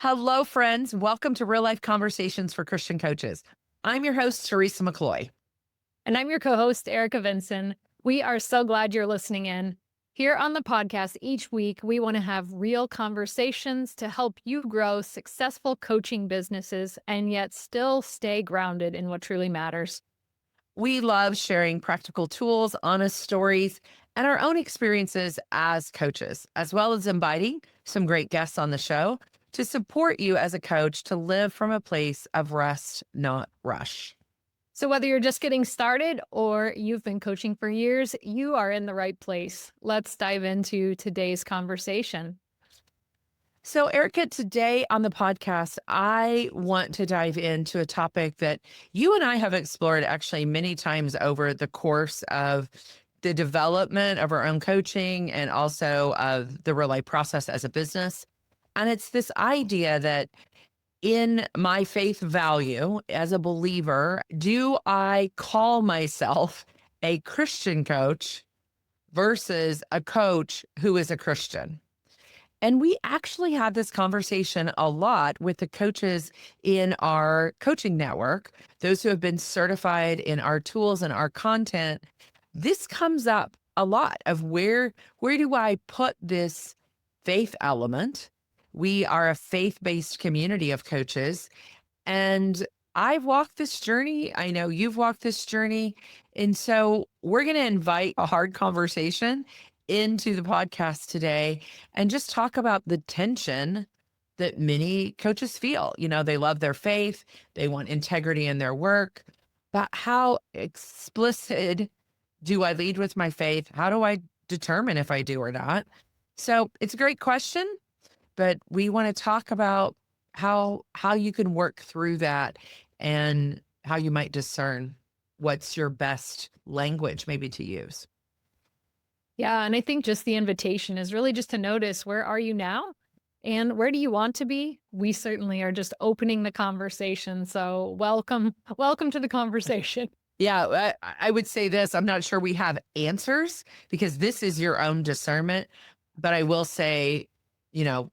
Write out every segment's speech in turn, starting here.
Hello, friends. Welcome to Real Life Conversations for Christian Coaches. I'm your host, Teresa McCloy. And I'm your co host, Erica Vinson. We are so glad you're listening in. Here on the podcast, each week, we want to have real conversations to help you grow successful coaching businesses and yet still stay grounded in what truly matters. We love sharing practical tools, honest stories, and our own experiences as coaches, as well as inviting some great guests on the show to support you as a coach to live from a place of rest, not rush. So, whether you're just getting started or you've been coaching for years, you are in the right place. Let's dive into today's conversation. So, Erica, today on the podcast, I want to dive into a topic that you and I have explored actually many times over the course of the development of our own coaching and also of the real life process as a business. And it's this idea that in my faith value as a believer, do I call myself a Christian coach versus a coach who is a Christian? And we actually had this conversation a lot with the coaches in our coaching network, those who have been certified in our tools and our content. This comes up a lot of where do I put this faith element? We are a faith-based community of coaches, and I've walked this journey. I know you've walked this journey. And so we're going to invite a hard conversation into the podcast today and just talk about the tension that many coaches feel. You know, they love their faith, they want integrity in their work, but how explicit do I lead with my faith? How do I determine if I do or not? So it's a great question, but we want to talk about how you can work through that and how you might discern what's your best language maybe to use. Yeah, and I think just the invitation is really just to notice, where are you now and where do you want to be? We certainly are just opening the conversation. So welcome to the conversation. Yeah, I would say this. I'm not sure we have answers because this is your own discernment, but I will say,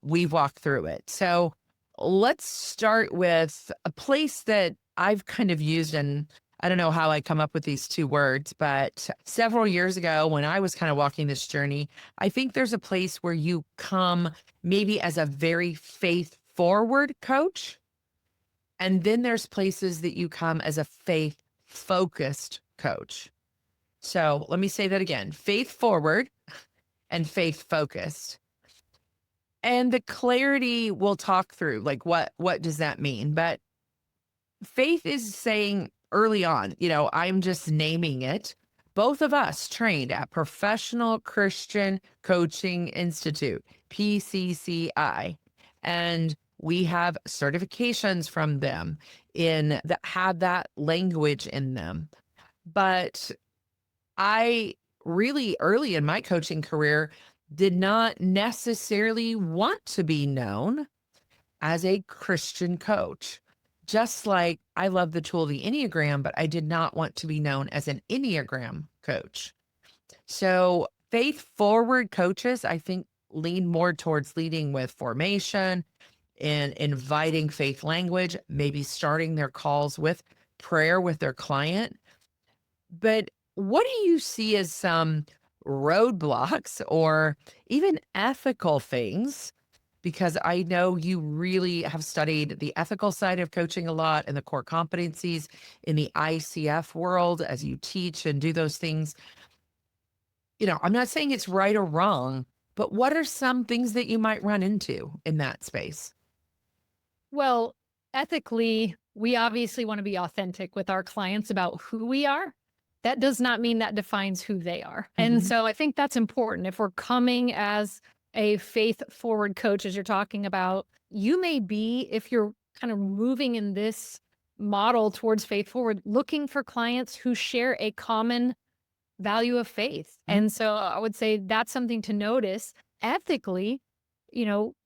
we've walked through it. So let's start with a place that I've kind of used, and I don't know how I come up with these two words, but several years ago when I was kind of walking this journey, I think there's a place where you come maybe as a very faith forward coach. And then there's places that you come as a faith focused coach. So let me say that again, faith forward and faith focused. And the clarity we'll talk through, like what does that mean? But faith is saying early on, I'm just naming it. Both of us trained at Professional Christian Coaching Institute, PCCI, and we have certifications from them in that have that language in them. But I really early in my coaching career did not necessarily want to be known as a Christian coach. Just like I love the tool, the Enneagram, but I did not want to be known as an Enneagram coach. So faith forward coaches, I think, lean more towards leading with formation and inviting faith language, maybe starting their calls with prayer with their client. But what do you see as some roadblocks or even ethical things? Because I know you really have studied the ethical side of coaching a lot and the core competencies in the ICF world as you teach and do those things. I'm not saying it's right or wrong, but what are some things that you might run into in that space? Well, ethically, we obviously want to be authentic with our clients about who we are. That does not mean that defines who they are. And Mhm. so I think that's important. If we're coming as a faith forward coach, as you're talking about, you may be, if you're kind of moving in this model towards faith forward, looking for clients who share a common value of faith. And so I would say that's something to notice ethically.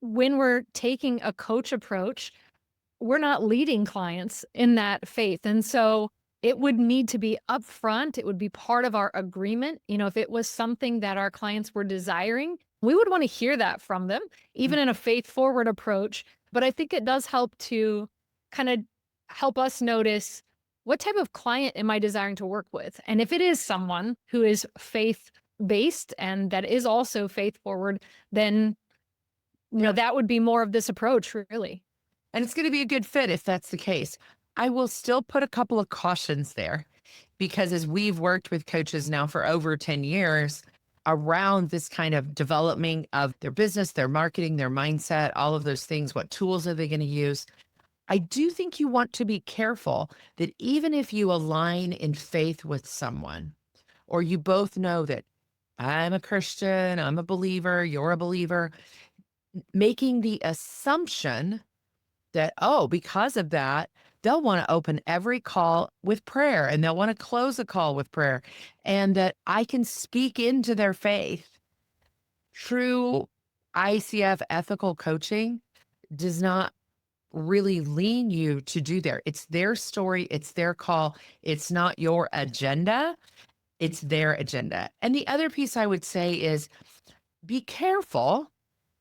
When we're taking a coach approach, we're not leading clients in that faith. And so it would need to be upfront. It would be part of our agreement. If it was something that our clients were desiring, we would want to hear that from them, even in a faith forward approach. But I think it does help to kind of help us notice what type of client am I desiring to work with? And if it is someone who is faith based and that is also faith forward, then that would be more of this approach, really. And it's going to be a good fit if that's the case. I will still put a couple of cautions there because as we've worked with coaches now for over 10 years around this kind of development of their business, their marketing, their mindset, all of those things, what tools are they going to use? I do think you want to be careful that even if you align in faith with someone, or you both know that I'm a Christian, I'm a believer, you're a believer, making the assumption that, oh, because of that, they'll want to open every call with prayer and they'll want to close a call with prayer, and that I can speak into their faith. True ICF ethical coaching does not really lean you to do there. It's their story, it's their call, it's not your agenda, it's their agenda. And the other piece I would say is be careful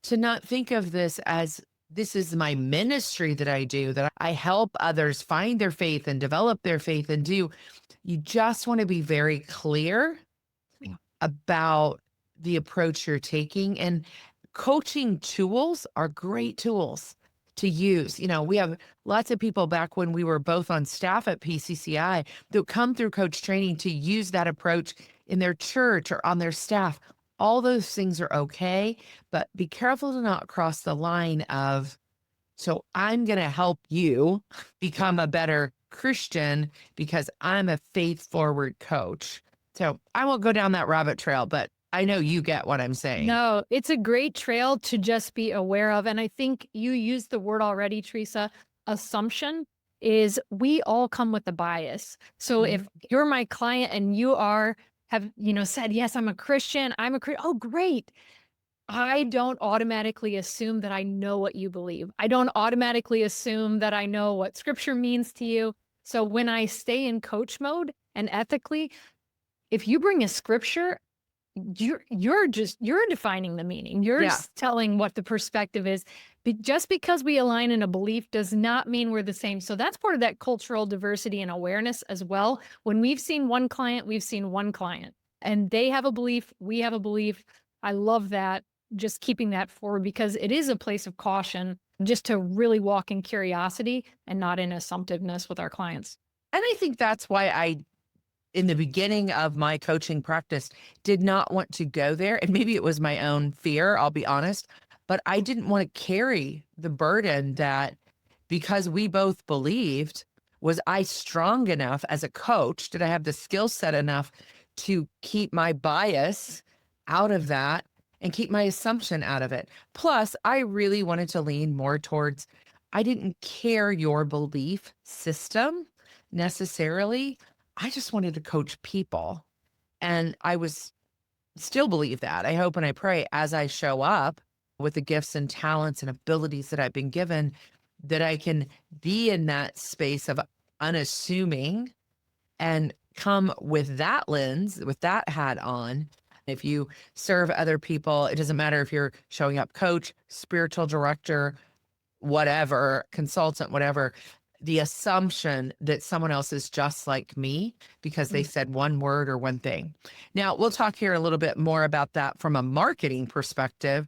to not think of this as this is my ministry that I do, that I help others find their faith and develop their faith and do. You just want to be very clear about the approach you're taking. And coaching tools are great tools to use. We have lots of people back when we were both on staff at PCCI that come through coach training to use that approach in their church or on their staff. All those things are okay, but be careful to not cross the line of, so I'm going to help you become a better Christian because I'm a faith forward coach. So I won't go down that rabbit trail, but I know you get what I'm saying. No, it's a great trail to just be aware of. And I think you used the word already, Teresa. Assumption is we all come with a bias. So if you're my client and you have said, yes, I'm a Christian, oh, great. I don't automatically assume that I know what you believe. I don't automatically assume that I know what scripture means to you. So when I stay in coach mode and ethically, if you bring a scripture, you're defining the meaning. You're telling what the perspective is. But just because we align in a belief does not mean we're the same. So that's part of that cultural diversity and awareness as well. When we've seen one client, we've seen one client, and they have a belief, we have a belief. I love that. Just keeping that forward because it is a place of caution just to really walk in curiosity and not in assumptiveness with our clients. And I think that's why in the beginning of my coaching practice, did not want to go there. And maybe it was my own fear, I'll be honest, but I didn't want to carry the burden that because we both believed, was I strong enough as a coach? Did I have the skill set enough to keep my bias out of that and keep my assumption out of it? Plus, I really wanted to lean more towards, I didn't care your belief system necessarily. I just wanted to coach people. And I still believe that. I hope and I pray as I show up with the gifts and talents and abilities that I've been given, that I can be in that space of unassuming and come with that lens, with that hat on. If you serve other people, it doesn't matter if you're showing up coach, spiritual director, whatever, consultant, whatever, the assumption that someone else is just like me because they said one word or one thing. Now, we'll talk here a little bit more about that from a marketing perspective.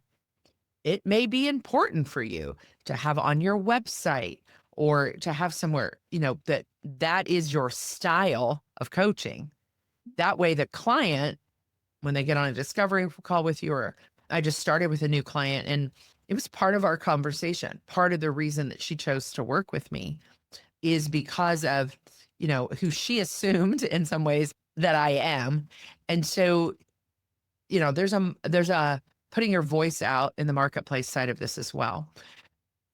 It may be important for you to have on your website or to have somewhere, that is your style of coaching. That way the client, when they get on a discovery call with you, or I just started with a new client and it was part of our conversation. Part of the reason that she chose to work with me is because of, who she assumed in some ways that I am. And so, there's a putting your voice out in the marketplace side of this as well.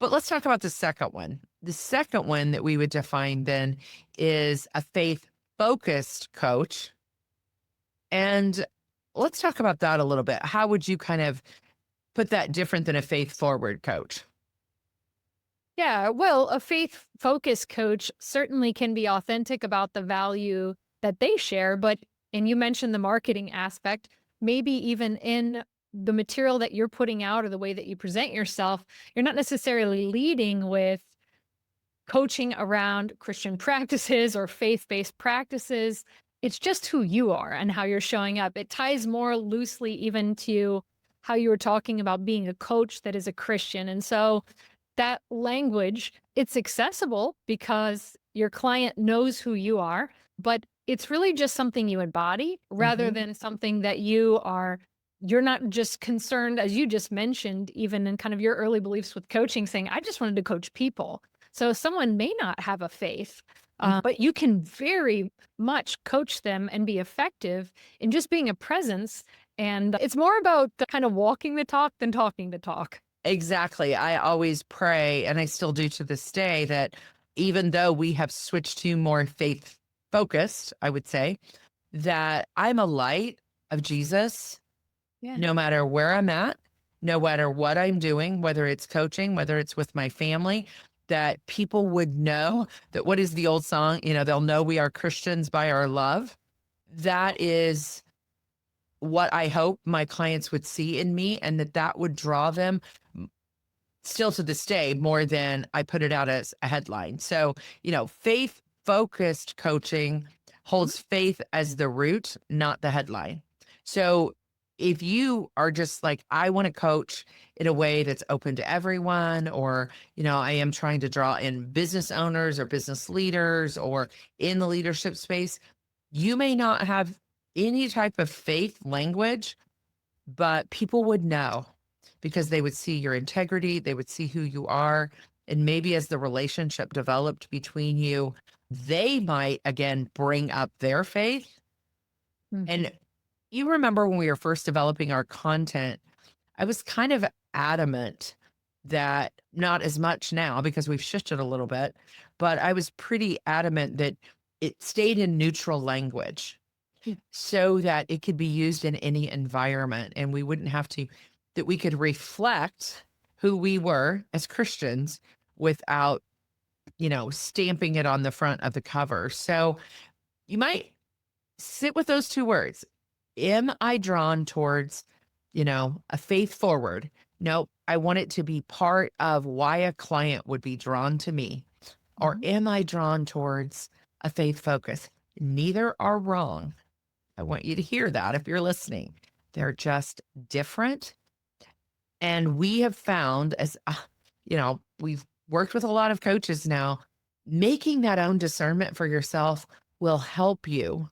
But let's talk about the second one. The second one that we would define then is a faith-focused coach. And let's talk about that a little bit. How would you kind of put that different than a faith-forward coach? Yeah, well, a faith-focused coach certainly can be authentic about the value that they share, and you mentioned the marketing aspect, maybe even in the material that you're putting out or the way that you present yourself, you're not necessarily leading with coaching around Christian practices or faith-based practices. It's just who you are and how you're showing up. It ties more loosely even to how you were talking about being a coach that is a Christian. And so that language, it's accessible because your client knows who you are, but it's really just something you embody rather Mhm. than something that you're not just concerned, as you just mentioned, even in kind of your early beliefs with coaching, saying, I just wanted to coach people. So someone may not have a faith, but you can very much coach them and be effective in just being a presence. And it's more about the kind of walking the talk than talking the talk. Exactly. I always pray, and I still do to this day, that even though we have switched to more faith focused, I would say, that I'm a light of Jesus Yeah. no matter where I'm at, no matter what I'm doing, whether it's coaching, whether it's with my family, that people would know that what is the old song? They'll know we are Christians by our love. That is what I hope my clients would see in me, and that would draw them still to this day more than I put it out as a headline. So, faith focused coaching holds faith as the root, not the headline. So, if you are just like, I want to coach in a way that's open to everyone, or, I am trying to draw in business owners or business leaders or in the leadership space, you may not have any type of faith language, but people would know because they would see your integrity, they would see who you are, and maybe as the relationship developed between you, they might again bring up their faith. Mhm. And you remember when we were first developing our content, I was kind of adamant that, not as much now because we've shifted a little bit, but I was pretty adamant that it stayed in neutral language Yeah. so that it could be used in any environment, and we wouldn't have to, that we could reflect who we were as Christians without, stamping it on the front of the cover. So you might sit with those two words. Am I drawn towards, a faith forward? No, I want it to be part of why a client would be drawn to me. Or Mhm. am I drawn towards a faith focus? Neither are wrong. I want you to hear that if you're listening. They're just different. And we have found, as we've worked with a lot of coaches now, making that own discernment for yourself will help you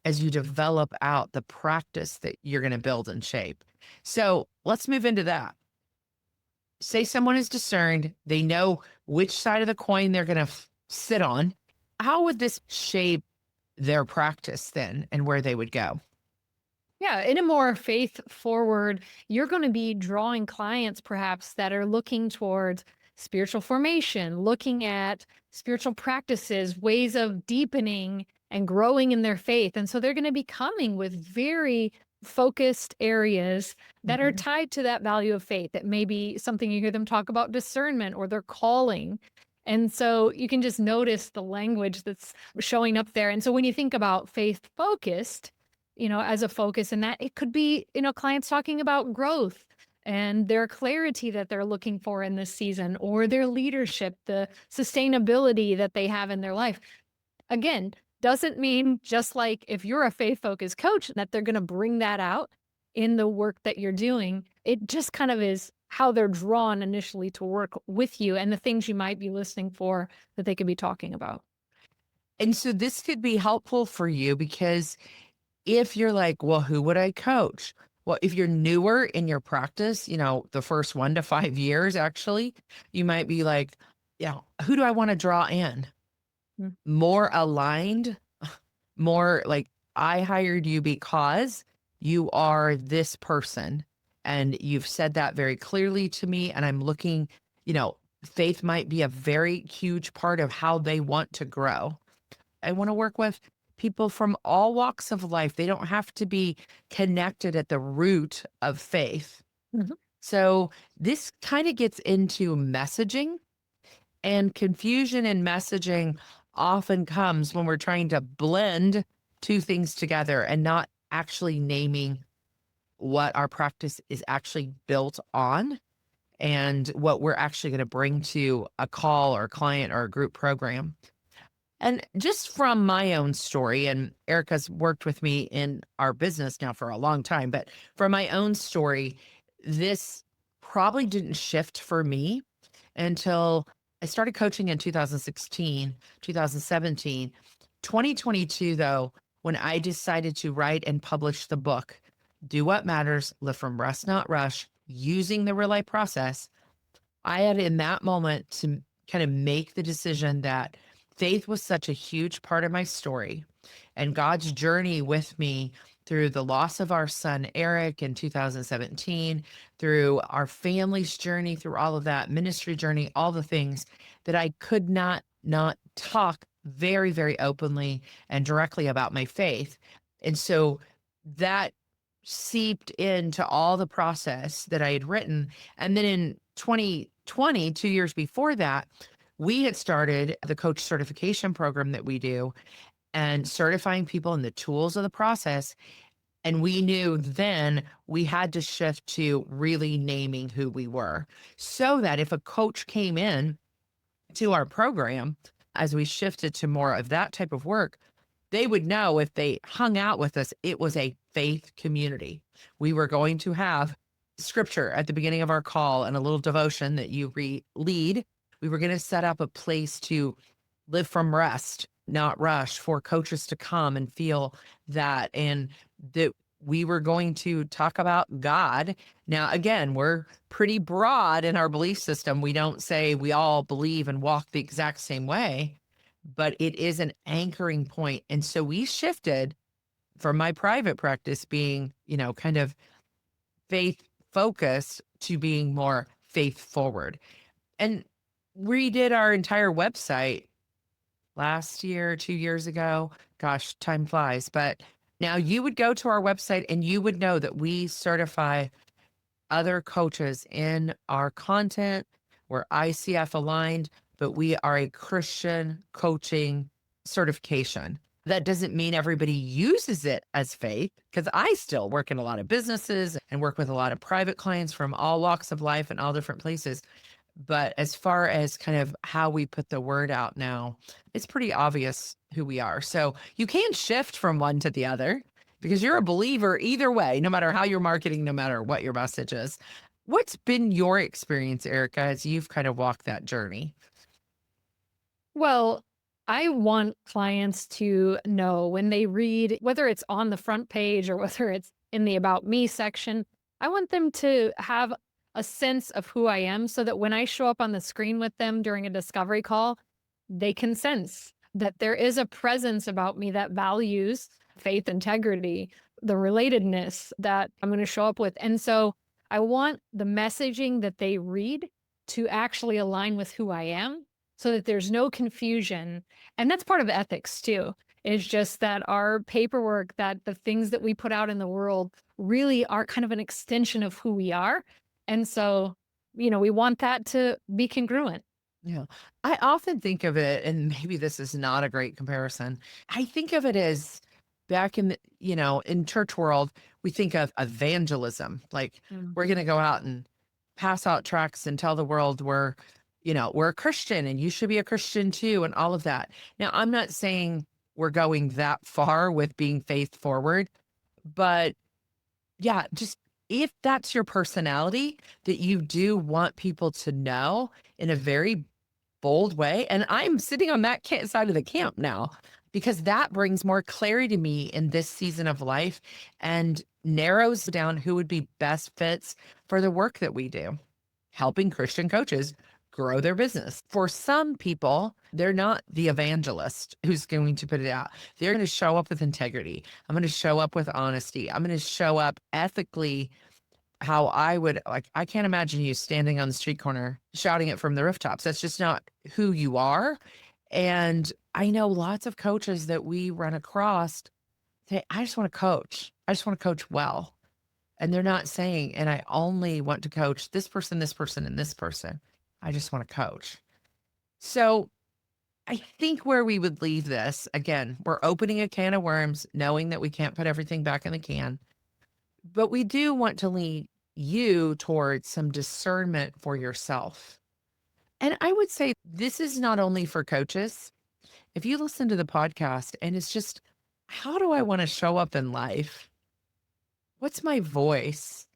as you develop out the practice that you're going to build and shape. So let's move into that. Say someone is discerned, they know which side of the coin they're going to sit on. How would this shape their practice then and where they would go? Yeah, in a more faith forward, you're going to be drawing clients perhaps that are looking towards spiritual formation, looking at spiritual practices, ways of deepening and growing in their faith. And so they're going to be coming with very focused areas that are Mhm. tied to that value of faith. That may be something you hear them talk about discernment or their calling. And so you can just notice the language that's showing up there. And so when you think about faith focused, as a focus, and that it could be, clients talking about growth and their clarity that they're looking for in this season, or their leadership, the sustainability that they have in their life. Again, doesn't mean just like if you're a faith focused coach that they're going to bring that out in the work that you're doing. It just kind of is how they're drawn initially to work with you and the things you might be listening for that they could be talking about. And so this could be helpful for you because if you're like, well, who would I coach? Well, if you're newer in your practice, the first 1 to 5 years, actually, you might be like, who do I want to draw in? Mm. More aligned, more like, I hired you because you are this person. And you've said that very clearly to me. And I'm looking, faith might be a very huge part of how they want to grow. I want to work with people from all walks of life. They don't have to be connected at the root of faith. Mhm. So this kind of gets into messaging, and confusion in messaging often comes when we're trying to blend two things together and not actually naming what our practice is actually built on and what we're actually going to bring to a call or a client or a group program. And just from my own story, and Erica's worked with me in our business now for a long time, but from my own story, this probably didn't shift for me until I started coaching in 2016, 2017. 2022, though, when I decided to write and publish the book, Do What Matters, Live from Rest, Not Rush, using the relay process, I had in that moment to kind of make the decision that faith was such a huge part of my story and God's journey with me through the loss of our son Eric in 2017, through our family's journey, through all of that ministry journey, all the things that I could not talk very, very openly and directly about my faith. And so that seeped into all the process that I had written. And then in 2020, 2 years before that, we had started the coach certification program that we do and certifying people in the tools of the process. And we knew then we had to shift to really naming who we were so that if a coach came in to our program, as we shifted to more of that type of work, they would know if they hung out with us, it was a faith community. We were going to have scripture at the beginning of our call and a little devotion that you lead. We were going to set up a place to live from rest, not rush, for coaches to come and feel that. And that we were going to talk about God. Now, again, we're pretty broad in our belief system. We don't say we all believe and walk the exact same way, but it is an anchoring point. And so we shifted from my private practice being, kind of faith focused to being more faith forward. And redid our entire website last year, 2 years ago. Gosh, time flies. But now you would go to our website and you would know that we certify other coaches in our content. We're ICF aligned, but we are a Christian coaching certification. That doesn't mean everybody uses it as faith, because I still work in a lot of businesses and work with a lot of private clients from all walks of life and all different places. But as far as kind of how we put the word out now, it's pretty obvious who we are. So you can shift from one to the other because you're a believer either way, no matter how you're marketing, no matter what your message is. What's been your experience, Erica, as you've kind of walked that journey? Well, I want clients to know when they read, whether it's on the front page or whether it's in the About Me section, I want them to have a sense of who I am so that when I show up on the screen with them during a discovery call, they can sense that there is a presence about me that values faith, integrity, the relatedness that I'm going to show up with. And so I want the messaging that they read to actually align with who I am so that there's no confusion. And that's part of ethics too. It's just that our paperwork, that the things that we put out in the world really are kind of an extension of who we are. And so, we want that to be congruent. Yeah. I often think of it, and maybe this is not a great comparison. I think of it as back in the, in church world, we think of evangelism. Like Mm. we're going to go out and pass out tracts and tell the world we're a Christian and you should be a Christian too, and all of that. Now, I'm not saying we're going that far with being faith forward, but yeah, just if that's your personality, that you do want people to know in a very bold way. And I'm sitting on that side of the camp now because that brings more clarity to me in this season of life and narrows down who would be best fits for the work that we do, helping Christian coaches grow their business. For some people, they're not the evangelist who's going to put it out. They're going to show up with integrity. I'm going to show up with honesty. I'm going to show up ethically how I would like. I can't imagine you standing on the street corner shouting it from the rooftops. That's just not who you are. And I know lots of coaches that we run across say, I just want to coach. I just want to coach well. And they're not saying, and I only want to coach this person, and this person. I just want to coach. So I think where we would leave this, again, we're opening a can of worms, knowing that we can't put everything back in the can. but we do want to lead you towards some discernment for yourself. And I would say this is not only for coaches. If you listen to the podcast and it's just, how do I want to show up in life? What's my voice?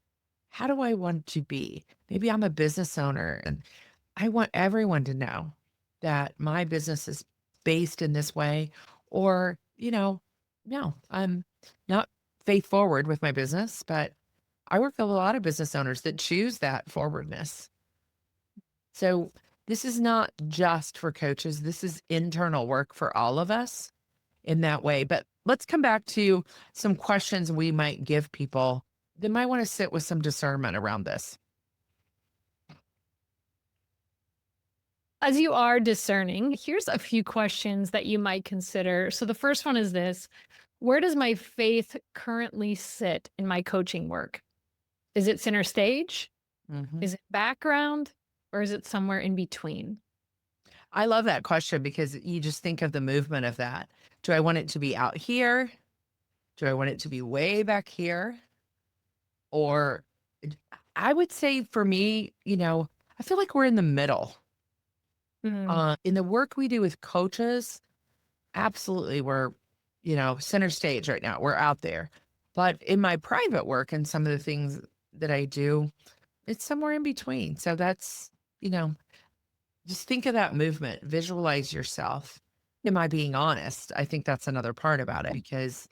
How do I want to be? Maybe I'm a business owner and I want everyone to know that my business is based in this way. Or, no, I'm not faith forward with my business, but I work with a lot of business owners that choose that forwardness. So this is not just for coaches. This is internal work for all of us in that way. But let's come back to some questions we might give people that might want to sit with some discernment around this. As you are discerning, here's a few questions that you might consider. So the first one is this: where does my faith currently sit in my coaching work? Is it center stage? Mhm. Is it background? Or is it somewhere in between? I love that question because you just think of the movement of that. Do I want it to be out here? Do I want it to be way back here? Or I would say for me, I feel like we're in the middle. Mm, In the work we do with coaches, absolutely we're, center stage right now. We're out there. But in my private work and some of the things that I do, it's somewhere in between. So that's, you know, just think of that movement, visualize yourself. Am I being honest? I think that's another part about it because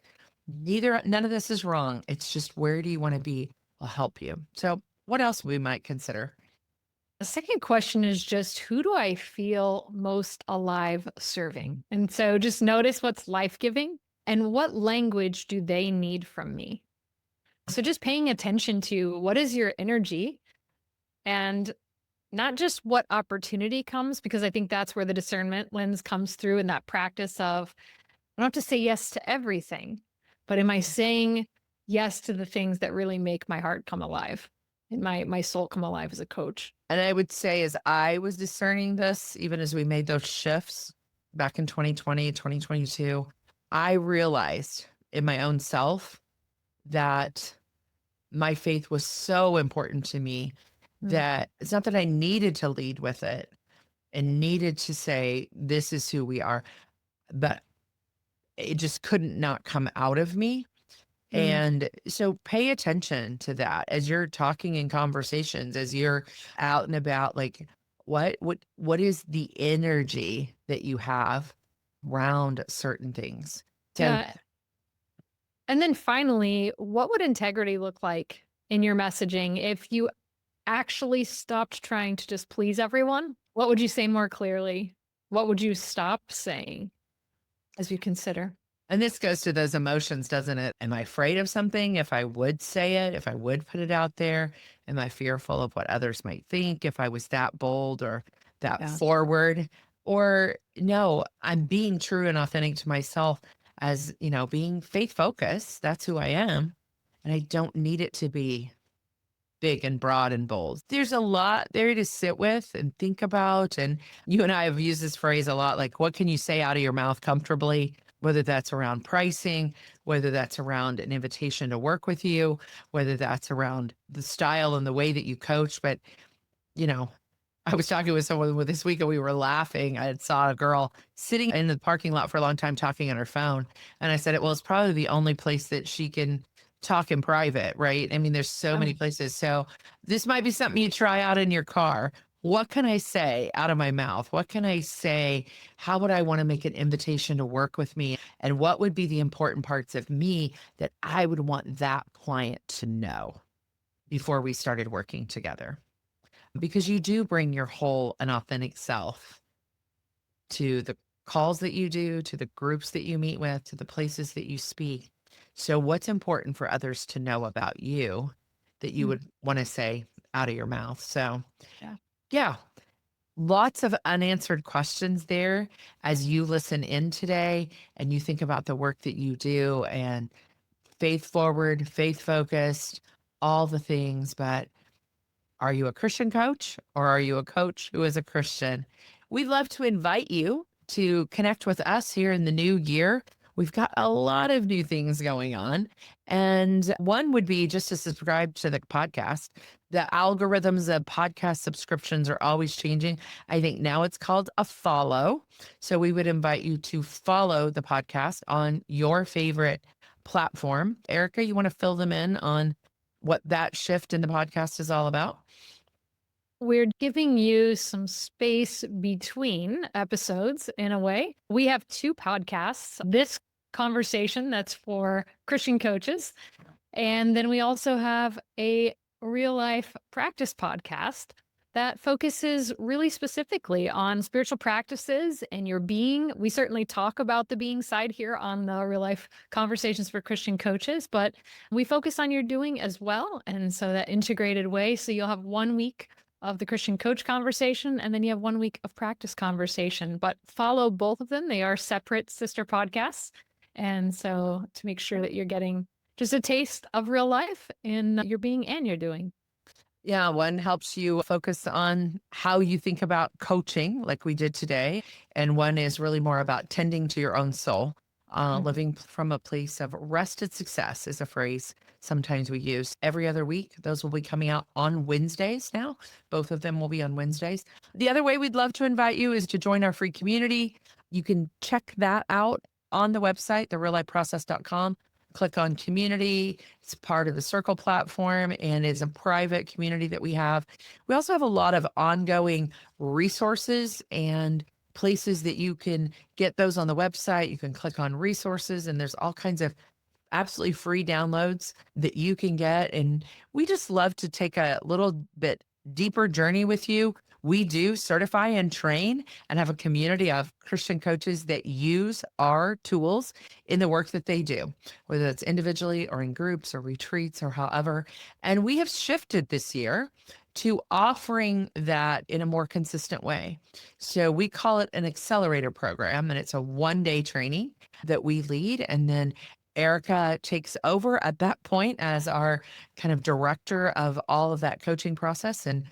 none of this is wrong. It's just where do you want to be? I'll help you. So, what else we might consider? The second question is just, who do I feel most alive serving? And so just notice what's life giving and what language do they need from me? So just paying attention to what is your energy and not just what opportunity comes, because I think that's where the discernment lens comes through in that practice of, I don't have to say yes to everything, but am I saying yes to the things that really make my heart come alive and my soul come alive as a coach? And I would say, as I was discerning this, even as we made those shifts back in 2020, 2022, I realized in my own self that my faith was so important to me Mm, that it's not that I needed to lead with it and needed to say, this is who we are, but it just couldn't not come out of me. mm. And so pay attention to that as you're talking in conversations, as you're out and about, like what is the energy that you have around certain things? So Yeah. And then finally, what would integrity look like in your messaging if you actually stopped trying to just please everyone? What would you say more clearly? What would you stop saying as you consider? and this goes to those emotions, doesn't it? Am I afraid of something? If I would say it, if I would put it out there, am I fearful of what others might think if I was that bold or that Yeah. forward? Or no, I'm being true and authentic to myself as, being faith focused. That's who I am. And I don't need it to be big and broad and bold. There's a lot there to sit with and think about. And you and I have used this phrase a lot, like, what can you say out of your mouth comfortably? Whether that's around pricing, whether that's around an invitation to work with you, whether that's around the style and the way that you coach. But, you know, I was talking with someone with this week and we were laughing. I had saw a girl sitting in the parking lot for a long time talking on her phone. And I said, well, it's probably the only place that she can talk in private, right? I mean, there's so many Um, places. So this might be something you try out in your car. What can I say out of my mouth? What can I say? How would I want to make an invitation to work with me? And what would be the important parts of me that I would want that client to know before we started working together? Because you do bring your whole and authentic self to the calls that you do, to the groups that you meet with, to the places that you speak. So, what's important for others to know about you that you mm, would want to say out of your mouth? So, yeah. yeah, lots of unanswered questions there as you listen in today and you think about the work that you do and faith forward, faith focused, all the things. But are you a Christian coach or are you a coach who is a Christian? We'd love to invite you to connect with us here in the new year. We've got a lot of new things going on. And one would be just to subscribe to the podcast. The algorithms of podcast subscriptions are always changing. I think now it's called a follow. So we would invite you to follow the podcast on your favorite platform. Erica, you want to fill them in on what that shift in the podcast is all about? We're giving you some space between episodes in a way. We have two podcasts. This conversation that's for Christian coaches. And then we also have a real life practice podcast that focuses really specifically on spiritual practices and your being. We certainly talk about the being side here on the real life conversations for Christian coaches, but we focus on your doing as well. And so that integrated way. So you'll have 1 week of the Christian coach conversation, and then you have 1 week of practice conversation. But follow both of them. They are separate sister podcasts. And so to make sure that you're getting just a taste of real life in your being and your doing. Yeah, one helps you focus on how you think about coaching, like we did today. And one is really more about tending to your own soul. Living from a place of rested success is a phrase sometimes we use every other week. Those will be coming out on Wednesdays now. Both of them will be on Wednesdays. The other way we'd love to invite you is to join our free community. You can check that out on the website, thereallifeprocess.com. Click on community. It's part of the Circle platform and is a private community that we have. We also have a lot of ongoing resources and places that you can get those on the website. You can click on resources, and there's all kinds of absolutely free downloads that you can get. And we just love to take a little bit deeper journey with you. We do certify and train and have a community of Christian coaches that use our tools in the work that they do, whether it's individually or in groups or retreats or however. And we have shifted this year to offering that in a more consistent way. So we call it an accelerator program, and it's a 1-day training that we lead. And then Erica takes over at that point as our kind of director of all of that coaching process. And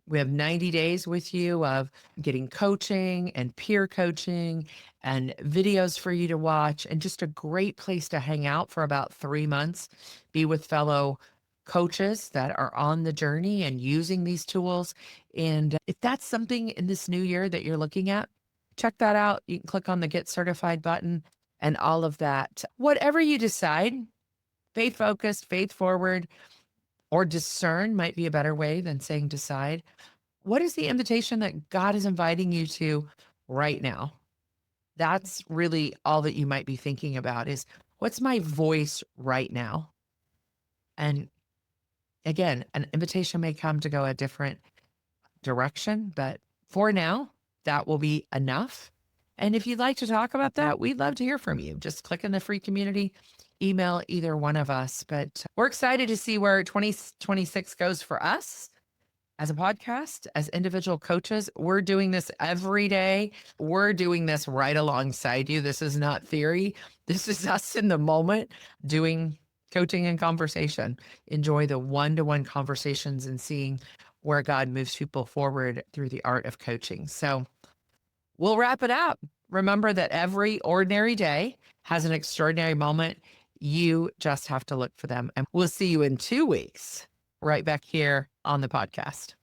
we have 90 days with you of getting coaching and peer coaching and videos for you to watch, and just a great place to hang out for about 3 months, be with fellow coaches that are on the journey and using these tools. And if that's something in this new year that you're looking at, check that out. You can click on the Get Certified button and all of that. Whatever you decide, faith focused, faith forward, or discern might be a better way than saying decide. What is the invitation that God is inviting you to right now? That's really all that you might be thinking about is, what's my voice right now? And again, an invitation may come to go a different direction, but for now, that will be enough. And if you'd like to talk about that, we'd love to hear from you. Just click in the free community, email either one of us. But we're excited to see where 2026 goes for us as a podcast, as individual coaches. We're doing this every day. We're doing this right alongside you. This is not theory. This is us in the moment doing coaching and conversation. Enjoy the one-to-one conversations and seeing where God moves people forward through the art of coaching. So we'll wrap it up. Remember that every ordinary day has an extraordinary moment. You just have to look for them. And we'll see you in 2 weeks right back here on the podcast.